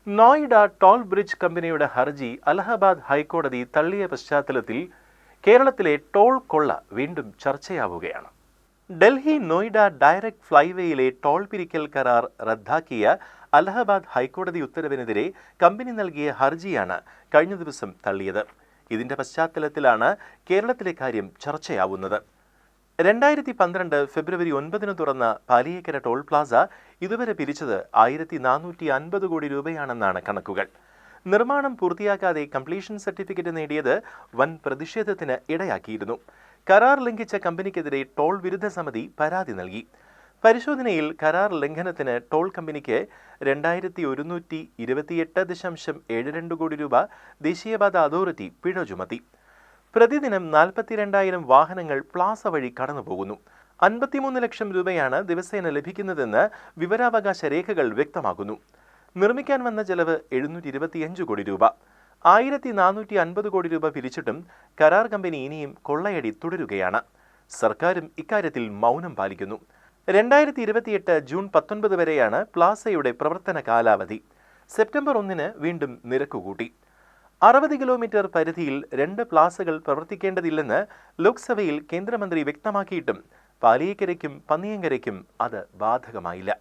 Noida toll bridge കമ്പനിയുടെ ഹർജി അലഹബാദ് ഹൈക്കോടതി തള്ളിയ പശ്ചാത്തലത്തിൽ കേരളത്തിലെ ടോൾ കൊള്ള വീണ്ടും ചർച്ചയാവുകയാണ്. ഡൽഹി നോയിഡ ഡയറക്ട് ഫ്ലൈവേയിലെ ടോൾ പിരിക്കൽ കരാർ റദ്ദാക്കിയ അലഹബാദ് ഹൈക്കോടതി ഉത്തരവിനെതിരെ കമ്പനി നൽകിയ ഹർജിയാണ് കഴിഞ്ഞ ദിവസം തള്ളിയത്. ഇതിന്റെ പശ്ചാത്തലത്തിലാണ് കേരളത്തിലെ കാര്യം ചർച്ചയാവുന്നത്. 2012 ഫെബ്രുവരി 9 തുറന്ന പാലിയേക്കര ടോൾ പ്ലാസ ഇതുവരെ പിരിച്ചത് 1450 കോടി രൂപയാണെന്നാണ് കണക്കുകൾ. നിർമ്മാണം പൂർത്തിയാക്കാതെ കംപ്ലീഷൻ സർട്ടിഫിക്കറ്റ് നേടിയത് വൻ പ്രതിഷേധത്തിന് ഇടയാക്കിയിരുന്നു. കരാർ ലംഘിച്ച കമ്പനിക്കെതിരെ ടോൾ വിരുദ്ധ സമിതി പരാതി നൽകി. പരിശോധനയിൽ കരാർ ലംഘനത്തിന് ടോൾ കമ്പനിക്ക് 2128.72 കോടി രൂപ ദേശീയപാത അതോറിറ്റി പിഴ ചുമത്തി. പ്രതിദിനം 42,000 വാഹനങ്ങൾ പ്ലാസ വഴി കടന്നുപോകുന്നു. 53 ലക്ഷം രൂപയാണ് ദിവസേന ലഭിക്കുന്നതെന്ന് വിവരാവകാശ രേഖകൾ വ്യക്തമാക്കുന്നു. നിർമ്മിക്കാൻ വന്ന ചെലവ് 725 കോടി രൂപ. 1450 കോടി രൂപ പിരിച്ചിട്ടും കരാർ കമ്പനി ഇനിയും കൊള്ളയടി തുടരുകയാണ്. സർക്കാരും ഇക്കാര്യത്തിൽ മൗനം പാലിക്കുന്നു. 2028 ജൂൺ 19 വരെയാണ് പ്ലാസയുടെ പ്രവർത്തന കാലാവധി. സെപ്റ്റംബർ 1 വീണ്ടും നിരക്ക് കൂട്ടി. 60 കിലോമീറ്റർ പരിധിയിൽ 2 പ്ലാസകൾ പ്രവർത്തിക്കേണ്ടതില്ലെന്ന് ലോക്സഭയിൽ കേന്ദ്രമന്ത്രി വ്യക്തമാക്കിയിട്ടും പാലിയേക്കരയ്ക്കും പന്നിയങ്കരയ്ക്കും അത് ബാധകമായില്ല.